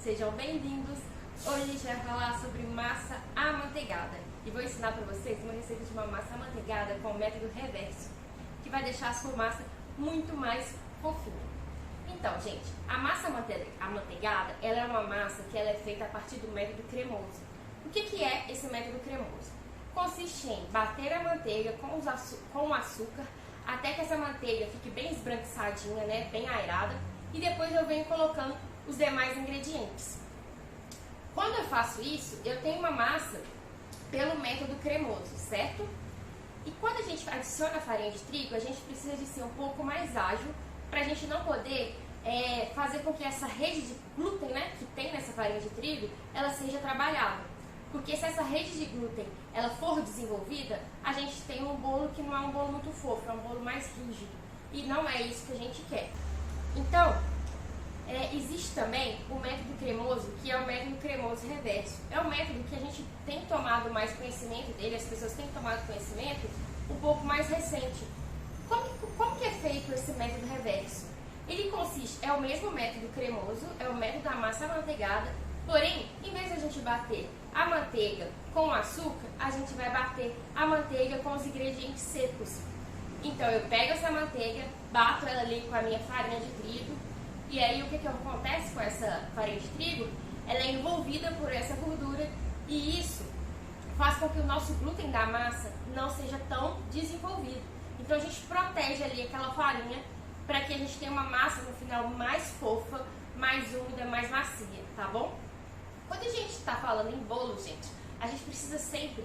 Sejam bem-vindos! Hoje a gente vai falar sobre massa amanteigada e vou ensinar para vocês uma receita de uma massa amanteigada com o método reverso, que vai deixar a sua massa muito mais fofinha. Então, gente, a massa amanteigada, ela é uma massa que ela é feita a partir do método cremoso. O que é esse método cremoso? Consiste em bater a manteiga com o açúcar até que essa manteiga fique bem esbranquiçadinha, né, bem aerada, e depois eu venho colocando os demais ingredientes. Quando eu faço isso, eu tenho uma massa pelo método cremoso, certo? E quando a gente adiciona a farinha de trigo, a gente precisa de ser um pouco mais ágil para a gente não poder fazer com que essa rede de glúten, né, que tem nessa farinha de trigo, ela seja trabalhada. Porque se essa rede de glúten ela for desenvolvida, a gente tem um bolo que não é um bolo muito fofo, é um bolo mais rígido. E não é isso que a gente quer. Então, existe também o método cremoso, que é o método cremoso reverso. É um método que a gente tem tomado mais conhecimento dele, as pessoas têm tomado conhecimento um pouco mais recente. Como que é feito esse método reverso? Ele consiste, é o mesmo método cremoso, é o método da massa amanteigada, porém, em vez de a gente bater a manteiga com o açúcar, a gente vai bater a manteiga com os ingredientes secos. Então, eu pego essa manteiga, bato ela ali com a minha farinha de trigo, e aí o que acontece com essa farinha de trigo? Ela é envolvida por essa gordura, e isso faz com que o nosso glúten da massa não seja tão desenvolvido. Então, a gente protege ali aquela farinha para que a gente tenha uma massa no final mais fofa, mais úmida, mais macia, tá bom? Quando a gente está falando em bolo, gente, a gente precisa sempre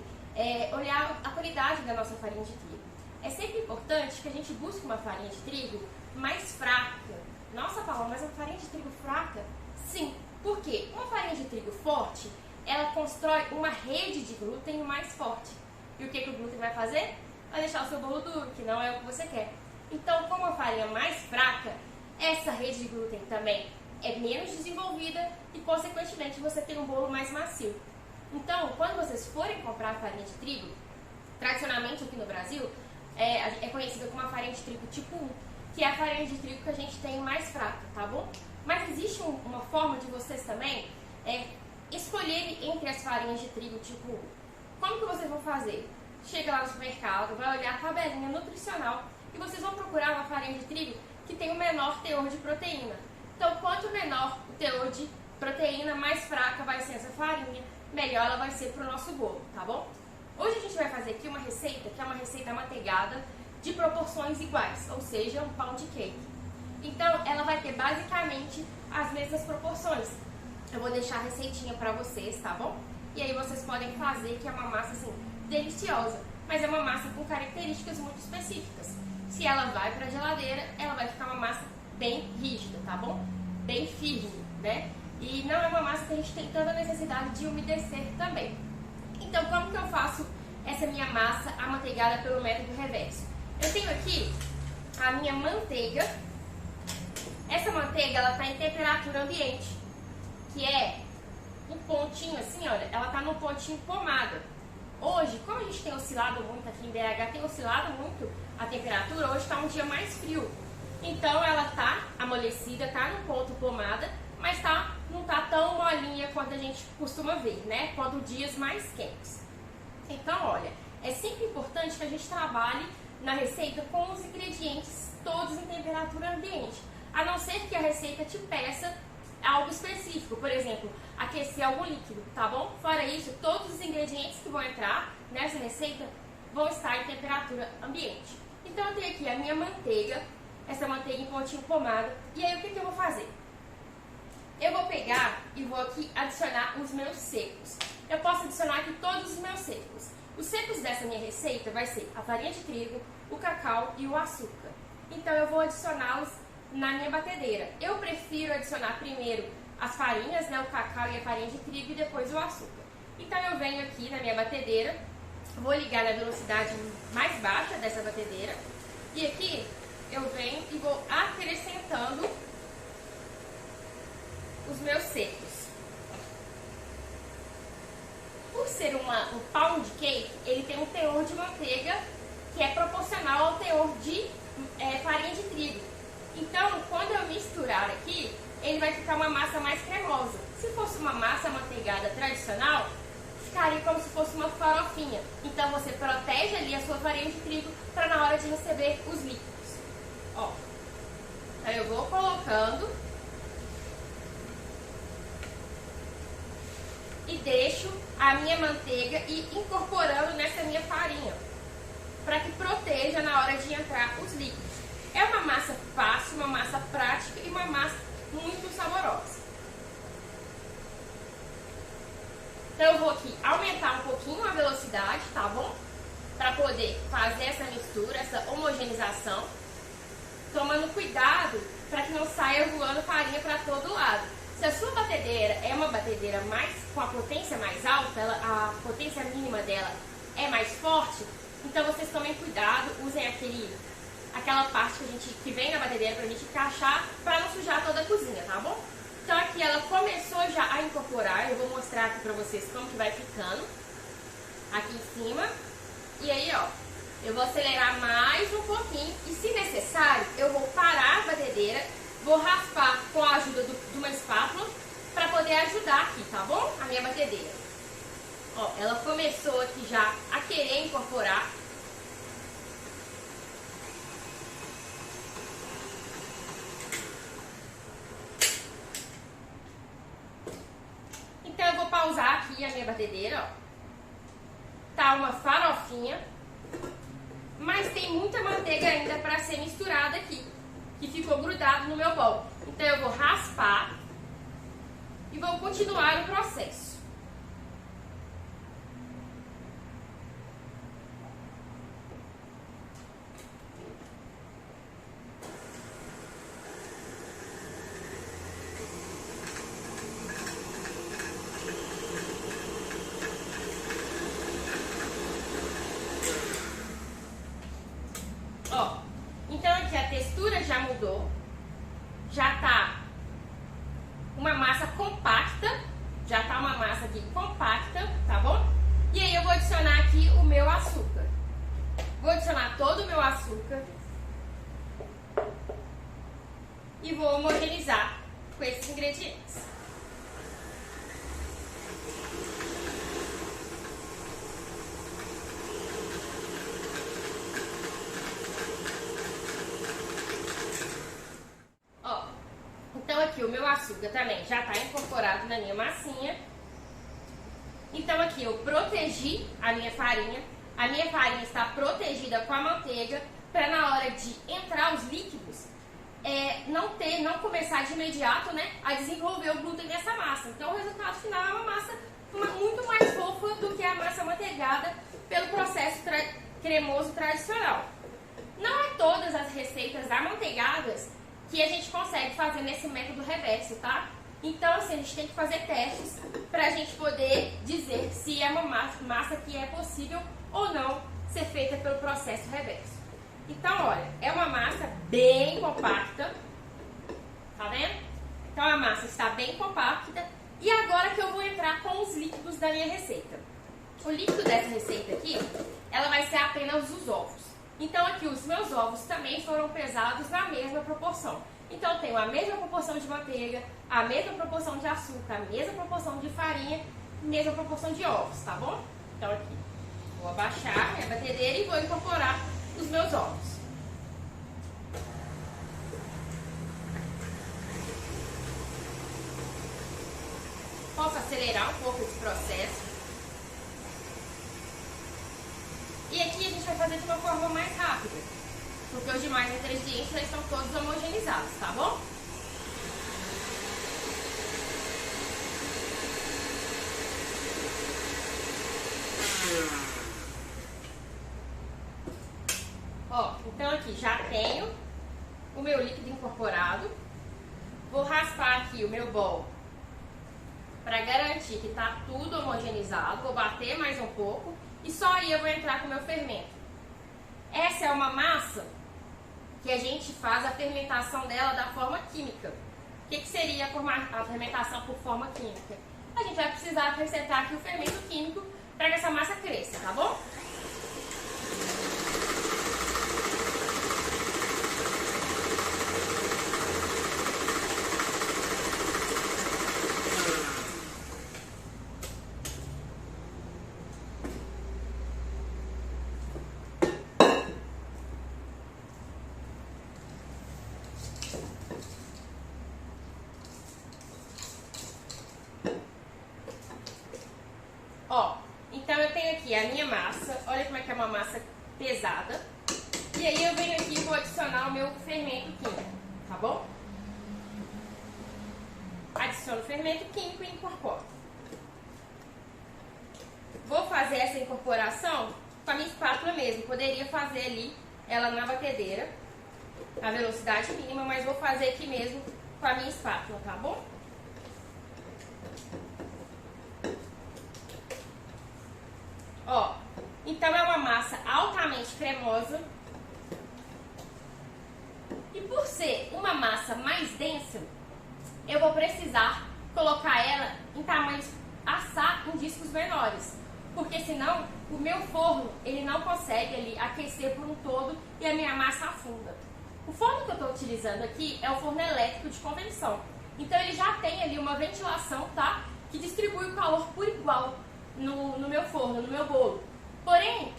olhar a qualidade da nossa farinha de trigo. É sempre importante que a gente busque uma farinha de trigo mais fraca. Nossa, Paula, mas uma farinha de trigo fraca? Sim, porque uma farinha de trigo forte, ela constrói uma rede de glúten mais forte. E o que o glúten vai fazer? Vai deixar o seu bolo duro, que não é o que você quer. Então, com uma farinha mais fraca, essa rede de glúten também é menos desenvolvida e, consequentemente, você tem um bolo mais macio. Então, quando vocês forem comprar farinha de trigo, tradicionalmente aqui no Brasil, é conhecida como a farinha de trigo tipo 1, que é a farinha de trigo que a gente tem mais fraca, tá bom? Mas existe uma forma de vocês também escolherem entre as farinhas de trigo tipo 1. Como que vocês vão fazer? Chega lá no supermercado, vai olhar a tabelinha nutricional e vocês vão procurar uma farinha de trigo que tem o menor teor de proteína. Então, quanto menor o teor de proteína, mais fraca vai ser essa farinha, melhor ela vai ser para o nosso bolo, tá bom? Hoje a gente vai fazer aqui uma receita, que é uma receita amanteigada de proporções iguais, ou seja, um pound cake. Então, ela vai ter basicamente as mesmas proporções. Eu vou deixar a receitinha para vocês, tá bom? E aí vocês podem fazer, que é uma massa, assim, deliciosa, mas é uma massa com características muito específicas. Se ela vai para a geladeira, ela vai ficar uma massa bem rígida, tá bom? Bem firme, né? E não é uma massa que a gente tem tanta necessidade de umedecer também. Então, como que eu faço essa minha massa amanteigada pelo método reverso? Eu tenho aqui a minha manteiga. Essa manteiga, ela tá em temperatura ambiente, que é um pontinho assim, olha, ela tá num pontinho pomada. Hoje, como a gente tem oscilado muito aqui em BH, tem oscilado muito a temperatura, hoje tá um dia mais frio. Então ela tá amolecida, tá no ponto pomada, mas não tá tão molinha quanto a gente costuma ver, né? Quando dias mais quentes. Então, olha, é sempre importante que a gente trabalhe na receita com os ingredientes todos em temperatura ambiente. A não ser que a receita te peça algo específico, por exemplo, aquecer algum líquido, tá bom? Fora isso, todos os ingredientes que vão entrar nessa receita vão estar em temperatura ambiente. Então eu tenho aqui a minha manteiga, essa manteiga em pontinho pomada, e aí o que eu vou fazer? Eu vou pegar e vou aqui adicionar os meus secos. Eu posso adicionar aqui todos os meus secos. Os secos dessa minha receita vai ser a farinha de trigo, o cacau e o açúcar. Então eu vou adicioná-los na minha batedeira. Eu prefiro adicionar primeiro as farinhas, né, o cacau e a farinha de trigo, e depois o açúcar. Então eu venho aqui na minha batedeira, vou ligar na velocidade mais baixa dessa batedeira, e aqui eu venho e vou acrescentando os meus secos. Por ser um pound cake, ele tem um teor de manteiga que é proporcional ao teor de farinha de trigo. Então, quando eu misturar aqui, ele vai ficar uma massa mais cremosa. Se fosse uma massa amanteigada tradicional, ficaria como se fosse uma farofinha. Então você protege ali a sua farinha de trigo para na hora de receber os líquidos. Ó, então eu vou colocando e deixo a minha manteiga e incorporando nessa minha farinha, para que proteja na hora de entrar os líquidos. É uma massa fácil, uma massa prática e uma massa muito saborosa. Então eu vou aqui aumentar um pouquinho a velocidade, tá bom? Para poder fazer essa mistura, essa homogeneização, tomando cuidado para que não saia voando farinha para todo lado. Se a sua batedeira é uma batedeira com a potência mais alta, a potência mínima dela é mais forte, então vocês tomem cuidado, usem aquela parte que vem na batedeira pra gente encaixar, para não sujar toda a cozinha, tá bom? Então aqui ela começou já a incorporar, eu vou mostrar aqui pra vocês como que vai ficando, aqui em cima. E aí, ó, eu vou acelerar mais um pouquinho e, se necessário, eu vou parar a batedeira, vou raspar com a ajuda de uma espátula pra poder ajudar aqui, tá bom? A minha batedeira. Ó, ela começou aqui já a querer incorporar. Então eu vou pausar aqui a minha batedeira, ó. Tá uma farofinha, mas tem muita manteiga ainda para ser misturada aqui, que ficou grudado no meu bol. Então eu vou raspar e vou continuar o processo. Ó, então aqui a textura já mudou, já tá uma massa compacta, já tá uma massa aqui compacta, tá bom? E aí eu vou adicionar aqui o meu açúcar. Vou adicionar todo o meu açúcar e vou homogeneizar com esses ingredientes. Então aqui o meu açúcar também já está incorporado na minha massinha. Então aqui eu protegi a minha farinha está protegida com a manteiga, para na hora de entrar os líquidos, não começar de imediato, né, a desenvolver o glúten nessa massa. Então o resultado final é uma massa muito mais fofa do que a massa amanteigada pelo processo cremoso tradicional. Não é todas as receitas amanteigadas que a gente consegue fazer nesse método reverso, tá? Então, assim, a gente tem que fazer testes pra gente poder dizer se é uma massa que é possível ou não ser feita pelo processo reverso. Então, olha, é uma massa bem compacta, tá vendo? Então, a massa está bem compacta. E agora que eu vou entrar com os líquidos da minha receita. O líquido dessa receita aqui, ela vai ser apenas os ovos. Então aqui os meus ovos também foram pesados na mesma proporção. Então eu tenho a mesma proporção de manteiga, a mesma proporção de açúcar, a mesma proporção de farinha, mesma proporção de ovos, tá bom? Então aqui, vou abaixar a batedeira e vou incorporar os meus ovos. Posso acelerar um pouco esse processo. E aqui a gente vai fazer de uma forma mais rápida, porque os demais ingredientes já estão todos homogeneizados, tá bom? Ó, então aqui já tenho o meu líquido incorporado. Vou raspar aqui o meu bol para garantir que tá tudo homogeneizado. Vou bater mais um pouco. E só aí eu vou entrar com o meu fermento. Essa é uma massa que a gente faz a fermentação dela da forma química. O que seria a fermentação por forma química? A gente vai precisar acrescentar aqui o fermento químico para que essa massa cresça, tá bom? Ó, então eu tenho aqui a minha massa. Olha como é que é uma massa pesada. E aí eu venho aqui e vou adicionar o meu fermento químico, tá bom? Adiciono o fermento químico e incorporo. Vou fazer essa incorporação com a minha espátula mesmo. Poderia fazer ali ela na batedeira, a velocidade mínima, mas vou fazer aqui mesmo com a minha espátula, tá bom? Ó, então é uma massa altamente cremosa. E por ser uma massa mais densa, eu vou precisar colocar ela em tamanhos, assar em discos menores. Porque senão o meu forno ele não consegue ali aquecer por um todo e a minha massa afunda. O forno que eu estou utilizando aqui é o forno elétrico de convecção. Então ele já tem ali uma ventilação, tá? Que distribui o calor por igual no meu forno, no meu bolo. Porém,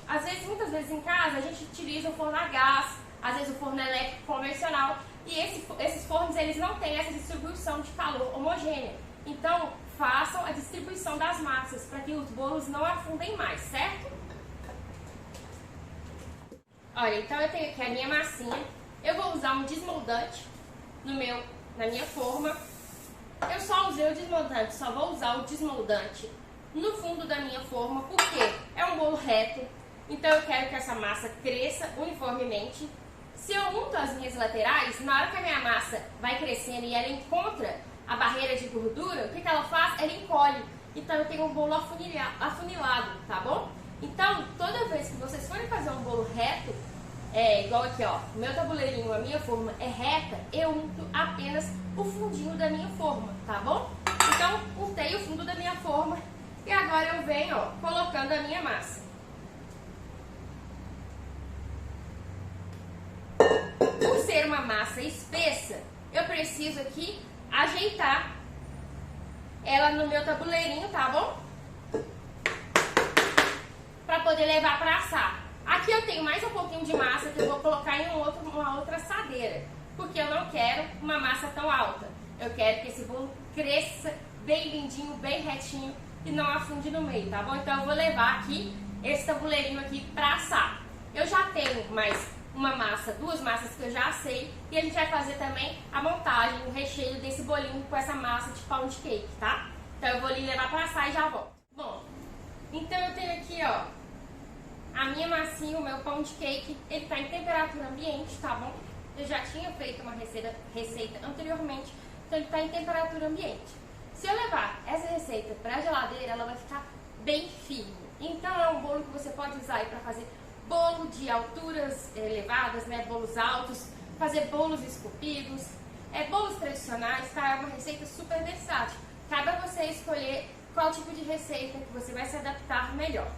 muitas vezes em casa a gente utiliza o forno a gás, às vezes o forno elétrico convencional, e esses fornos eles não têm essa distribuição de calor homogênea. Então, façam a distribuição das massas para que os bolos não afundem mais, certo? Olha, então eu tenho aqui a minha massinha. Eu vou usar um desmoldante na minha forma. Eu só usei o desmoldante, só vou usar o desmoldante no fundo da minha forma, porque é um bolo reto. Então eu quero que essa massa cresça uniformemente. Se eu unto as minhas laterais, na hora que a minha massa vai crescendo e ela encontra a barreira de gordura, o que ela faz? Ela encolhe. Então eu tenho um bolo afunilado, tá bom? Então, toda vez que vocês forem fazer um bolo reto, igual aqui, ó, o meu tabuleirinho, a minha forma é reta, eu unto apenas o fundinho da minha forma, tá bom? Então, untei o fundo da minha forma e agora eu venho, ó, colocando a minha massa. Por ser uma massa espessa, eu preciso aqui ajeitar ela no meu tabuleirinho, tá bom? Para poder levar para assar. Aqui eu tenho mais um pouquinho de massa que eu vou colocar em uma outra assadeira, porque eu não quero uma massa tão alta. Eu quero que esse bolo cresça bem lindinho, bem retinho e não afunde no meio, tá bom? Então eu vou levar aqui esse tabuleirinho aqui para assar. Eu já tenho mais uma massa, duas massas que eu já assei, e a gente vai fazer também a montagem, o recheio desse bolinho com essa massa de pound cake, tá? Então eu vou ali levar para assar e já volto. Bom, então eu tenho aqui, ó, a minha massinha, o meu pound cake, ele tá em temperatura ambiente, tá bom? Eu já tinha feito uma receita anteriormente, então ele tá em temperatura ambiente. Se eu levar essa receita pra geladeira, ela vai ficar bem firme. Então é um bolo que você pode usar aí pra fazer bolo de alturas elevadas, né, bolos altos, fazer bolos esculpidos, bolos tradicionais, tá? É uma receita super versátil. Cabe a você escolher qual tipo de receita que você vai se adaptar melhor.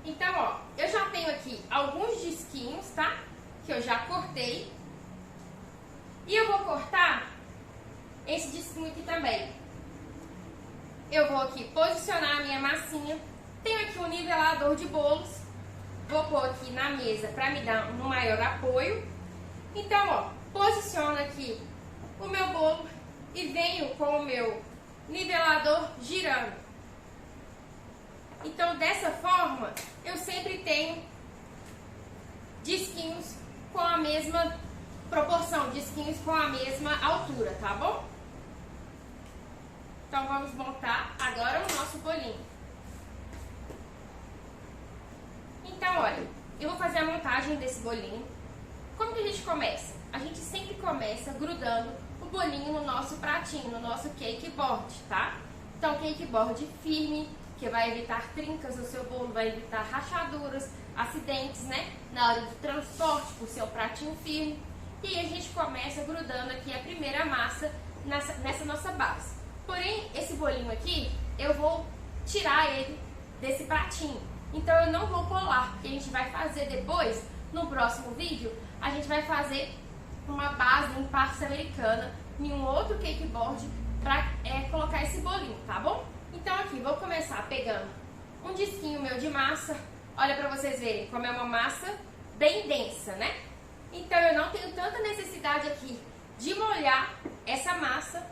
Então, ó, eu já tenho aqui alguns disquinhos, tá? Que eu já cortei. E eu vou cortar esse disquinho aqui também. Eu vou aqui posicionar a minha massinha. Tenho aqui um nivelador de bolos. Vou pôr aqui na mesa para me dar um maior apoio. Então, ó, posiciono aqui o meu bolo e venho com o meu nivelador girando. Então, dessa forma, eu sempre tenho disquinhos com a mesma proporção, disquinhos com a mesma altura, tá bom? Então, vamos montar agora o nosso bolinho. Então, olha, eu vou fazer a montagem desse bolinho. Como que a gente começa? A gente sempre começa grudando o bolinho no nosso pratinho, no nosso cake board, tá? Então, cake board firme, que vai evitar trincas no seu bolo, vai evitar rachaduras, acidentes, né? Na hora do transporte, por ser um pratinho firme. E a gente começa grudando aqui a primeira massa nessa nossa base. Porém, esse bolinho aqui, eu vou tirar ele desse pratinho. Então eu não vou colar, porque a gente vai fazer depois, no próximo vídeo, a gente vai fazer uma base em Pax Americana em um outro cake board para colocar esse bolinho, tá bom? Então aqui, vou começar pegando um disquinho meu de massa. Olha para vocês verem como é uma massa bem densa, né? Então eu não tenho tanta necessidade aqui de molhar essa massa.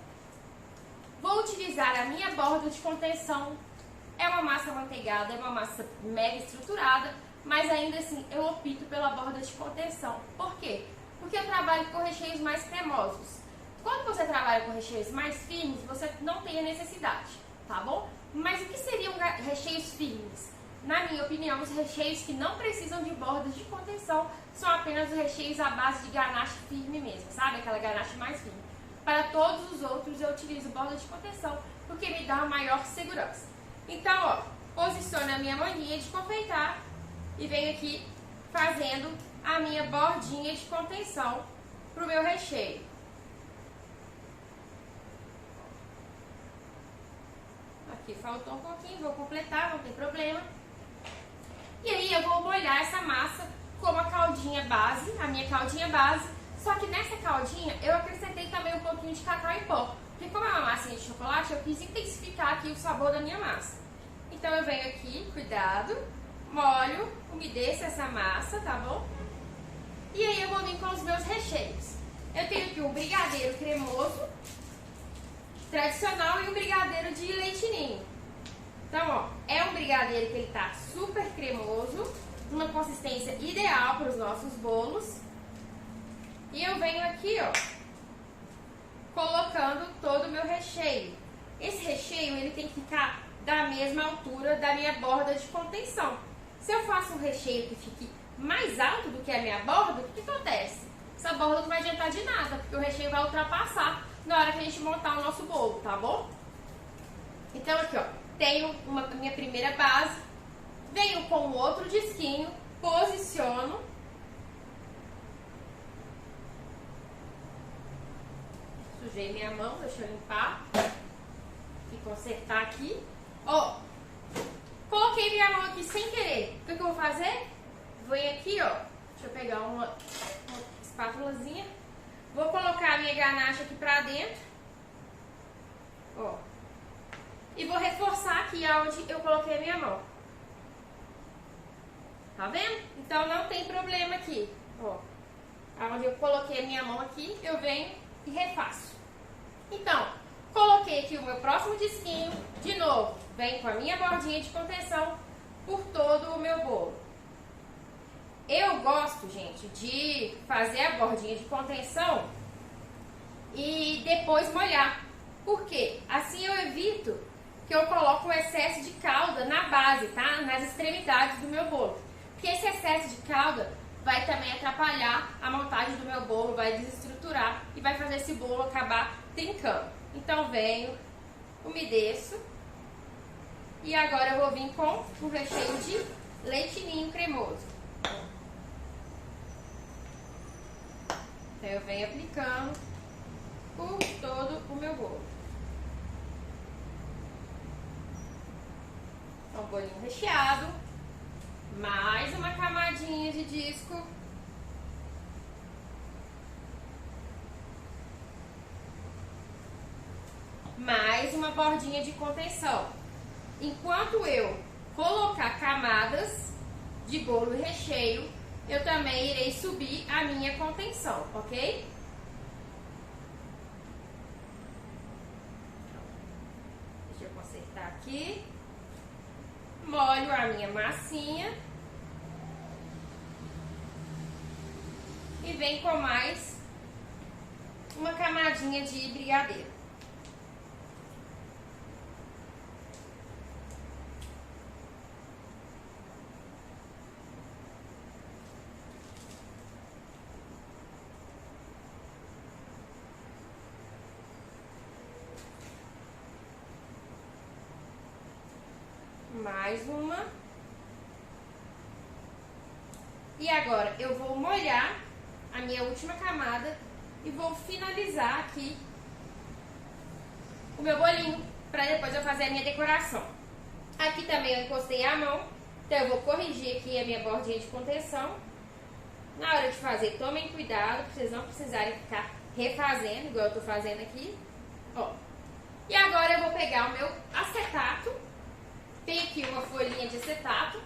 Vou utilizar a minha borda de contenção é uma massa amanteigada, é uma massa mega estruturada, mas ainda assim eu opto pela borda de contenção. Por quê? Porque eu trabalho com recheios mais cremosos. Quando você trabalha com recheios mais firmes, você não tem a necessidade, tá bom? Mas o que seriam recheios firmes? Na minha opinião, os recheios que não precisam de bordas de contenção são apenas os recheios à base de ganache firme mesmo, sabe? Aquela ganache mais firme. Para todos os outros eu utilizo borda de contenção porque me dá maior segurança. Então, ó, posiciono a minha manguinha de confeitar e venho aqui fazendo a minha bordinha de contenção para o meu recheio. Aqui faltou um pouquinho, vou completar, não tem problema. E aí eu vou molhar essa massa com a caldinha base, a minha caldinha base. Só que nessa caldinha eu acrescentei também um pouquinho de cacau em pó. Porque como é uma massinha de chocolate, eu quis intensificar aqui o sabor da minha massa. Então eu venho aqui, cuidado, molho, umedeço essa massa, tá bom? E aí eu vou vir com os meus recheios. Eu tenho aqui um brigadeiro cremoso, tradicional, e um brigadeiro de leite ninho. Então, ó, é um brigadeiro que ele tá super cremoso, uma consistência ideal para os nossos bolos. E eu venho aqui, ó, colocando todo o meu recheio. Esse recheio, ele tem que ficar da mesma altura da minha borda de contenção. Se eu faço um recheio que fique mais alto do que a minha borda, o que acontece? Essa borda não vai adiantar de nada, porque o recheio vai ultrapassar na hora que a gente montar o nosso bolo, tá bom? Então aqui, ó, tenho a minha primeira base, venho com o outro disquinho, posiciono. Sujei minha mão, deixa eu limpar e consertar aqui. Ó, coloquei minha mão aqui sem querer. O que eu vou fazer? Venho aqui, ó, deixa eu pegar uma espátulazinha. Vou colocar a minha ganache aqui pra dentro. Ó. E vou reforçar aqui onde eu coloquei a minha mão. Tá vendo? Então não tem problema aqui. Ó. Onde eu coloquei a minha mão aqui, eu venho e refaço. Então, coloquei aqui o meu próximo disquinho. De novo, venho com a minha bordinha de contenção por todo o meu bolo. Eu gosto, gente, de fazer a bordinha de contenção e depois molhar. Por quê? Assim eu evito que eu coloque um excesso de calda na base, tá? Nas extremidades do meu bolo. Porque esse excesso de calda vai também atrapalhar a montagem do meu bolo, vai desestruturar e vai fazer esse bolo acabar trincando. Então venho, umedeço e agora eu vou vir com o recheio de leite ninho cremoso. Então eu venho aplicando por todo o meu bolo. Então, bolinho recheado, mais uma camadinha de disco. Mais uma bordinha de contenção. Enquanto eu colocar camadas de bolo e recheio, eu também irei subir a minha contenção, ok? Deixa eu consertar aqui. Molho a minha massinha. E vem com mais uma camadinha de brigadeiro. Mais uma. E agora eu vou molhar a minha última camada e vou finalizar aqui o meu bolinho para depois eu fazer a minha decoração. Aqui também eu encostei a mão, então eu vou corrigir aqui a minha bordinha de contenção. Na hora de fazer, tomem cuidado para vocês não precisarem ficar refazendo, igual eu tô fazendo aqui. Ó. E agora eu vou pegar o meu acetato. Tem aqui uma folhinha de acetato.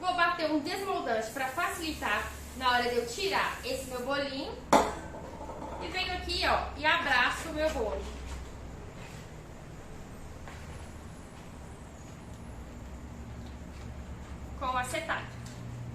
Vou bater um desmoldante para facilitar na hora de eu tirar esse meu bolinho. E venho aqui, ó, e abraço o meu bolo. acetato.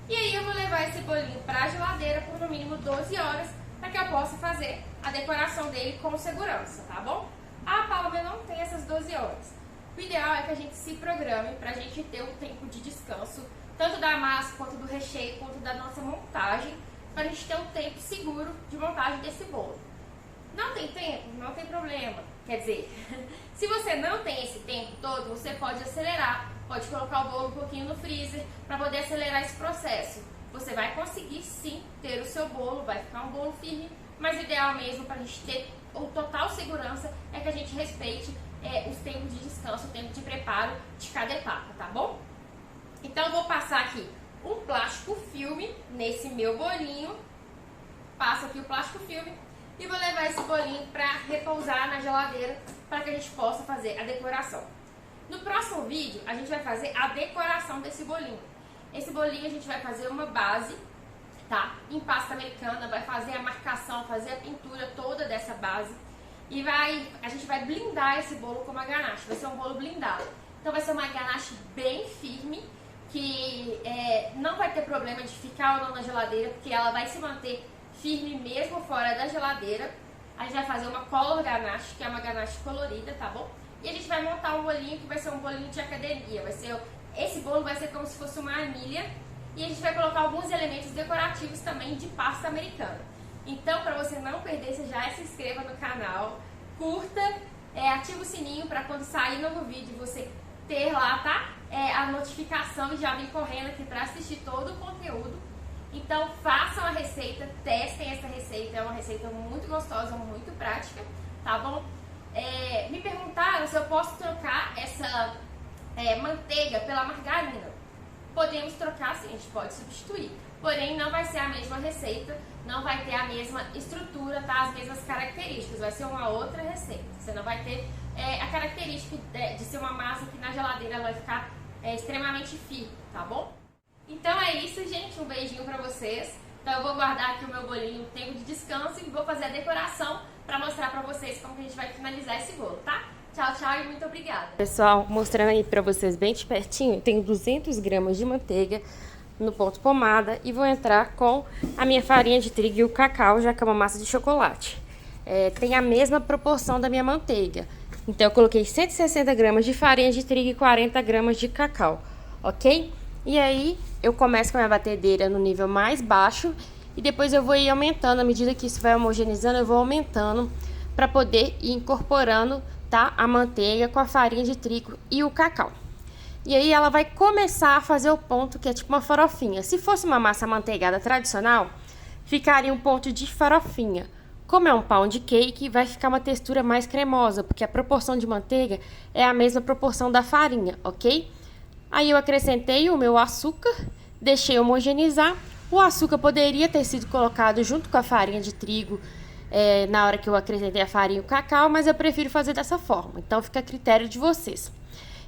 E aí eu vou levar esse bolinho para a geladeira por no mínimo 12 horas, para que eu possa fazer a decoração dele com segurança, tá bom? Ah, Paula, eu não tenho essas 12 horas. O ideal é que a gente se programe para a gente ter um tempo de descanso, tanto da massa, quanto do recheio, quanto da nossa montagem, para a gente ter um tempo seguro de montagem desse bolo. Não tem tempo? Não tem problema. Quer dizer, se você não tem esse tempo todo, você pode acelerar, pode colocar o bolo um pouquinho no freezer para poder acelerar esse processo. Você vai conseguir sim ter o seu bolo, vai ficar um bolo firme, mas o ideal mesmo para a gente ter total segurança é que a gente respeite os tempos de descanso, o tempo de preparo de cada etapa, tá bom? Então eu vou passar aqui um plástico filme nesse meu bolinho, passo aqui o plástico filme e vou levar esse bolinho para repousar na geladeira para que a gente possa fazer a decoração. No próximo vídeo a gente vai fazer a decoração desse bolinho. Esse bolinho a gente vai fazer uma base, tá? Em pasta americana, vai fazer a marcação, fazer a pintura toda dessa base e a gente vai blindar esse bolo com uma ganache, vai ser um bolo blindado. Então vai ser uma ganache bem firme, que não vai ter problema de ficar ou não na geladeira, porque ela vai se manter firme mesmo fora da geladeira. A gente vai fazer uma color ganache, que é uma ganache colorida, tá bom? E a gente vai montar um bolinho que vai ser um bolinho de academia. Esse bolo vai ser como se fosse uma anilha e a gente vai colocar alguns elementos decorativos também de pasta americana. Então, para você não perder, você já se inscreva no canal, curta, ativa o sininho para quando sair novo vídeo você ter lá, tá? A notificação e já vir correndo aqui para assistir todo o conteúdo. Então façam a receita, testem essa receita, é uma receita muito gostosa, muito prática, tá bom? Me perguntaram se eu posso trocar essa manteiga pela margarina. Podemos trocar sim, a gente pode substituir, porém não vai ser a mesma receita, não vai ter a mesma estrutura, tá? As mesmas características, vai ser uma outra receita. Você não vai ter a característica de ser uma massa que na geladeira ela vai ficar extremamente firme, tá bom? Então é isso, gente, um beijinho pra vocês. Então eu vou guardar aqui o meu bolinho no tempo de descanso e vou fazer a decoração pra mostrar pra vocês como que a gente vai finalizar esse bolo, tá? Tchau, tchau e muito obrigada. Pessoal, mostrando aí pra vocês bem de pertinho, tenho 200 gramas de manteiga no ponto pomada e vou entrar com a minha farinha de trigo e o cacau, já que é uma massa de chocolate. Tem a mesma proporção da minha manteiga. Então eu coloquei 160 gramas de farinha de trigo e 40 gramas de cacau, ok? E aí eu começo com a minha batedeira no nível mais baixo e depois eu vou ir aumentando, à medida que isso vai homogeneizando, eu vou aumentando para poder ir incorporando, tá, a manteiga com a farinha de trigo e o cacau. E aí ela vai começar a fazer o ponto que é tipo uma farofinha. Se fosse uma massa amanteigada tradicional, ficaria um ponto de farofinha. Como é um pound cake, vai ficar uma textura mais cremosa, porque a proporção de manteiga é a mesma proporção da farinha, ok? Aí eu acrescentei o meu açúcar, deixei homogeneizar. O açúcar poderia ter sido colocado junto com a farinha de trigo na hora que eu acrescentei a farinha e o cacau, mas eu prefiro fazer dessa forma, então fica a critério de vocês.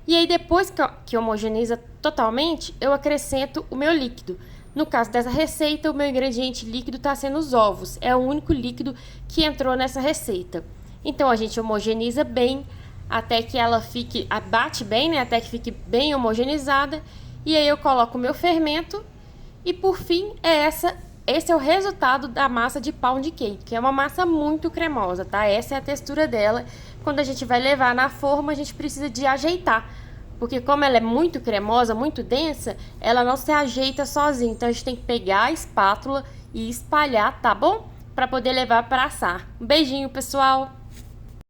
E aí depois que homogeneiza totalmente, eu acrescento o meu líquido. No caso dessa receita, o meu ingrediente líquido está sendo os ovos. É o único líquido que entrou nessa receita. Então a gente homogeneiza bem até que ela fique, bate bem, né? Até que fique bem homogeneizada. E aí eu coloco o meu fermento. E por fim, esse é o resultado da massa de pound cake, que é uma massa muito cremosa, tá? Essa é a textura dela. Quando a gente vai levar na forma, a gente precisa de ajeitar. Porque como ela é muito cremosa, muito densa, ela não se ajeita sozinha. Então a gente tem que pegar a espátula e espalhar, tá bom? Para poder levar para assar. Um beijinho, pessoal!